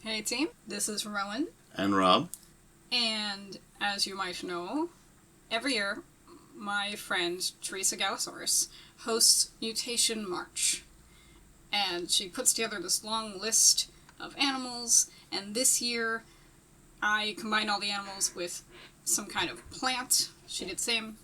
Hey team, this is Rowan. And Rob. And as you might know, every year my friend Teresa Galasaurus hosts Mutation March. And she puts together this long list of animals, and this year I combined all the animals with some kind of plant. She did the same.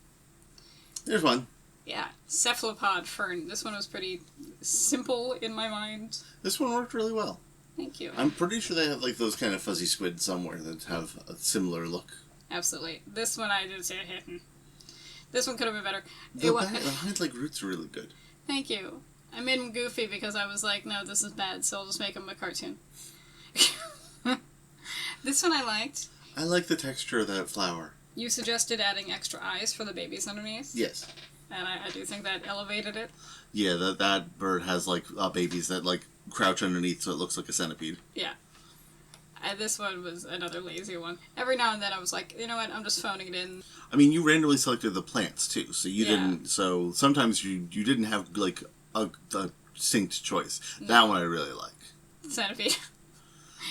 There's one. Yeah, cephalopod fern. This one was pretty simple in my mind. This one worked really well. Thank you. I'm pretty sure they have like those kind of fuzzy squid somewhere that have a similar look. Absolutely. This one I did say hitting. This one could have been better. The hind-leg roots are really good. Thank you. I made him goofy because I was like, no, this is bad, so I'll just make him a cartoon. This one I liked. I like the texture of that flower. You suggested adding extra eyes for the babies underneath. Yes. And I do think that elevated it. Yeah, that bird has like babies that like crouch underneath so it looks like a centipede. Yeah. This one was another lazy one. Every now and then I was like, you know what, I'm just phoning it in. I mean, you randomly selected the plants too, so you didn't. So sometimes you didn't have like a distinct choice. No. That one I really like. Centipede.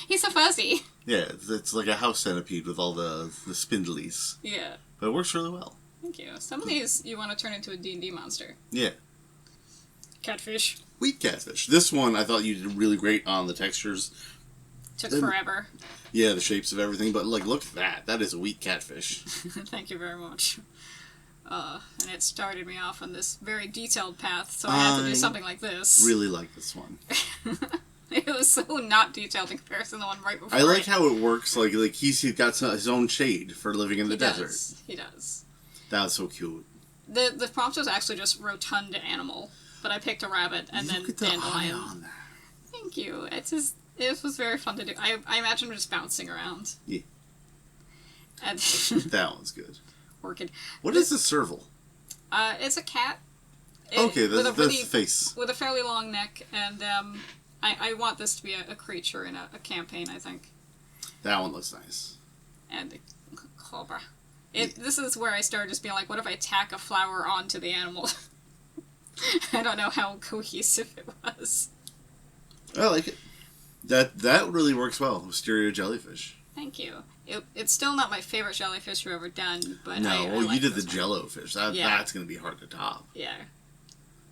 He's so fuzzy. Yeah, it's like a house centipede with all the spindlies. Yeah. But it works really well. Thank you. Some of these you want to turn into a D&D monster. Yeah. Catfish. Wheat catfish. This one I thought you did really great on the textures. Took forever. Yeah, the shapes of everything, but like, look at that. That is a wheat catfish. Thank you very much. And it started me off on this very detailed path, so I had to do something like this. Really like this one. It was so not detailed in comparison to the one right before. I like how it works. Like he's got his own shade for living in the desert. He does. That was so cute. The prompt was actually just rotund animal, but I picked a rabbit and then dandelion. On that. Thank you. It was very fun to do. I imagine just bouncing around. Yeah. And that one's good. Orchid. What is a serval? It's a cat. Okay, that's the face. With a fairly long neck, and I want this to be a creature in a campaign, I think. That one looks nice. And the cobra. This is where I started just being like, what if I tack a flower onto the animal? I don't know how cohesive it was. I like it. That really works well. Wisteria jellyfish. Thank you. It's still not my favorite jellyfish you've ever done, but no, I you like did the one. jellofish. That's going to be hard to top. Yeah.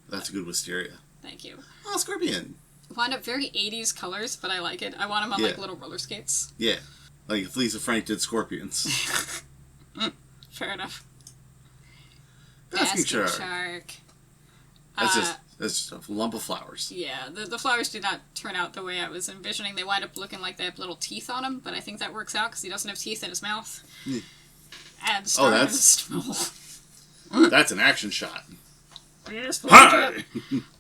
That's a good wisteria. Thank you. Oh, scorpion. Wound up very 80s colors, but I like it. I want him on like little roller skates. Yeah. Like if Lisa Frank did scorpions. Fair enough. Basking shark. shark. That's just a lump of flowers. Yeah, the flowers did not turn out the way I was envisioning. They wind up looking like they have little teeth on them, but I think that works out because he doesn't have teeth in his mouth. Yeah. And that's an action shot. Hi!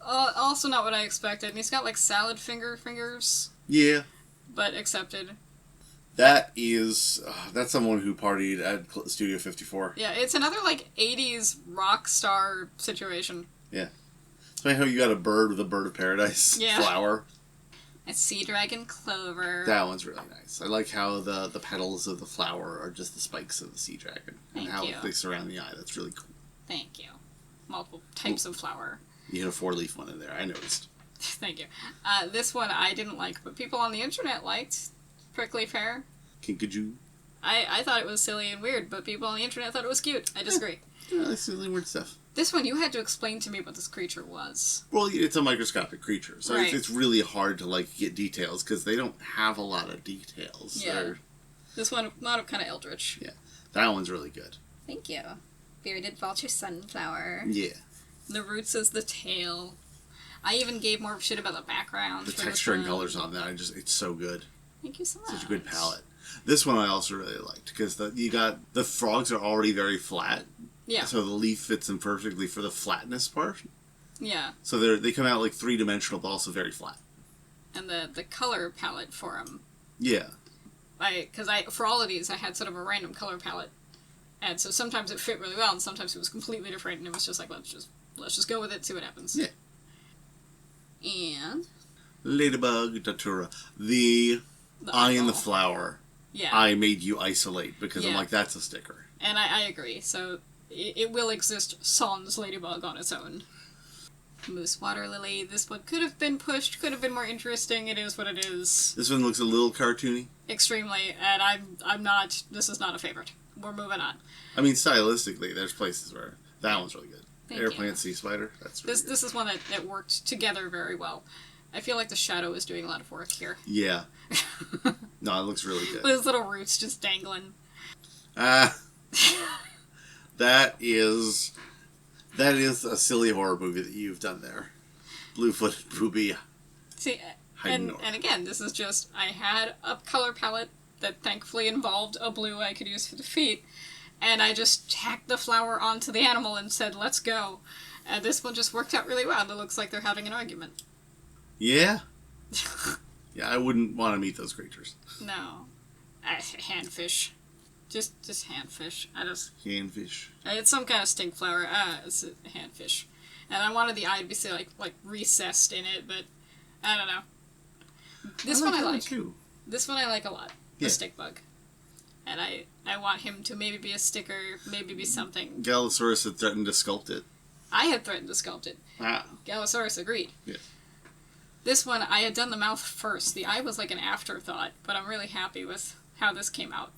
Also not what I expected. And he's got like salad fingers. Yeah. But accepted. That is... that's someone who partied at Studio 54. Yeah, it's another like 80s rock star situation. Yeah. It's funny how you got a bird with a bird of paradise flower. A sea dragon clover. That one's really nice. I like how the petals of the flower are just the spikes of the sea dragon. Thank how you. they surround the eye. That's really cool. Thank you. Multiple types of flower. You had a 4-leaf one in there, I noticed. Thank you. This one I didn't like, but people on the internet liked. Prickly pear. Kinkajou. I thought it was silly and weird, but people on the internet thought it was cute. I disagree. Yeah, that's silly weird stuff. This one, you had to explain to me what this creature was. Well, it's a microscopic creature, so right. it's really hard to like get details because they don't have a lot of details. Yeah. This one, a lot of kind of eldritch. Yeah, that one's really good. Thank you. Bearded vulture sunflower. Yeah. The roots is the tail. I even gave more shit about the background. The texture and colors on that, it's so good. Thank you so much. Such a good palette. This one I also really liked because you got the frogs are already very flat. Yeah. So the leaf fits them perfectly for the flatness part. Yeah. So they come out like 3-dimensional, but also very flat. And the color palette for them. Yeah. Because for all of these, I had sort of a random color palette, and so sometimes it fit really well, and sometimes it was completely different, and it was just like let's just go with it, see what happens. Yeah. And Ladybug Datura, the eye in the flower. Yeah. I made you isolate because I'm like, that's a sticker. And I agree. So it will exist sans Ladybug on its own. Moose water lily. This one could have been pushed, could have been more interesting. It is what it is. This one looks a little cartoony. Extremely, and I'm not. This is not a favorite. We're moving on. I mean, stylistically, there's places where that one's really good. Thank Airplant you. sea spider. That's really good. This is one that worked together very well. I feel like the shadow is doing a lot of work here. Yeah. No, it looks really good. With his little roots just dangling. That is a silly horror movie that you've done there. Blue-footed booby. See, and again, this is just, I had a color palette that thankfully involved a blue I could use for the feet, and I just tacked the flower onto the animal and said, let's go. And this one just worked out really well, and it looks like they're having an argument. Yeah. Yeah, I wouldn't want to meet those creatures. No. Handfish. Just handfish. Handfish. It's some kind of stink flower. It's a handfish. And I wanted the eye to be like recessed in it, but I don't know. This one I like. Too. This one I like a lot. The Yeah. stick bug. And I want him to maybe be a sticker, maybe be something. Galosaurus had threatened to sculpt it. I had threatened to sculpt it. Ah. Galosaurus agreed. Yeah. This one, I had done the mouth first. The eye was like an afterthought, but I'm really happy with how this came out.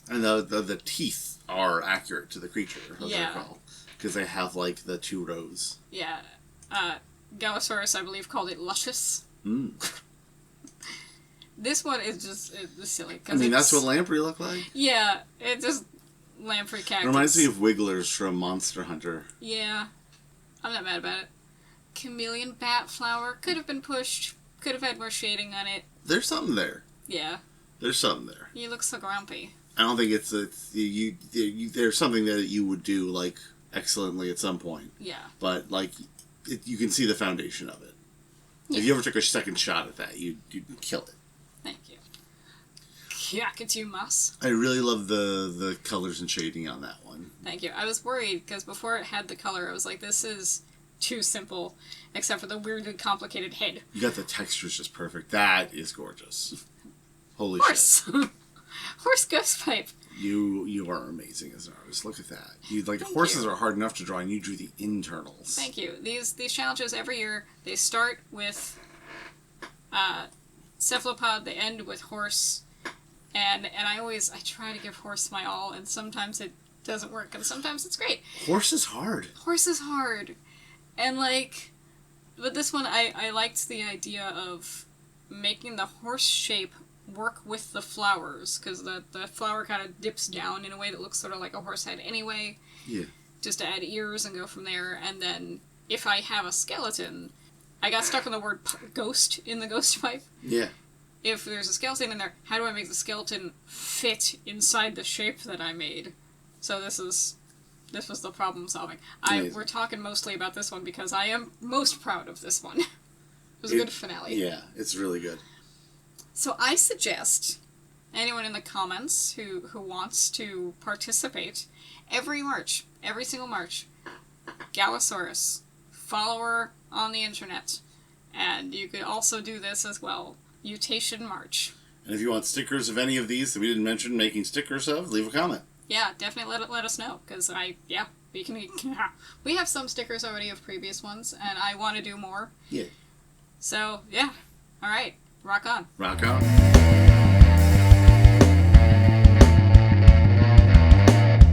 And the teeth are accurate to the creature, as I Yeah. recall. Because they have, like, the 2 rows. Yeah. Galosaurus, I believe, called it luscious. Mm. This one is just it's silly. I mean, that's what lamprey look like. Yeah, it just lamprey cactus. It reminds me of Wigglers from Monster Hunter. Yeah, I'm not mad about it. Chameleon bat flower could have been pushed. Could have had more shading on it. There's something there. Yeah. There's something there. You look so grumpy. I don't think there's something that you would do, like, excellently at some point. Yeah. But, like, you can see the foundation of it. Yeah. If you ever took a second shot at that, you'd kill it. Thank you. Yakitumas. I really love the colors and shading on that one. Thank you. I was worried, because before it had the color, I was like, this is too simple, except for the weirdly complicated head. You got the textures just perfect. That is gorgeous. Holy Horse! shit. Horse ghost pipe. You are amazing as an artist. Look at that. Thank Horses you. are hard enough to draw, and you drew the internals. Thank you. These challenges every year, they start with cephalopod, they end with horse, and I try to give horse my all, and sometimes it doesn't work, and sometimes it's great. Horse is hard. Horse is hard. And but this one, I liked the idea of making the horse shape work with the flowers, because the flower kind of dips down in a way that looks sort of like a horse head anyway. Yeah. Just to add ears and go from there, and then if I have a skeleton, I got stuck on the word ghost in the ghost pipe. Yeah. If there's a skeleton in there, how do I make the skeleton fit inside the shape that I made? So this was the problem solving. We're talking mostly about this one because I am most proud of this one. It was a good finale. Yeah, it's really good. So I suggest anyone in the comments who wants to participate, every single March, Galosaurus, follower on the internet, and you could also do this as well, Mutation March. And if you want stickers of any of these that we didn't mention making stickers of, leave a comment. Yeah, definitely let us know, because we have some stickers already of previous ones, and I want to do more. Yeah. So, yeah. Alright, rock on. Rock on.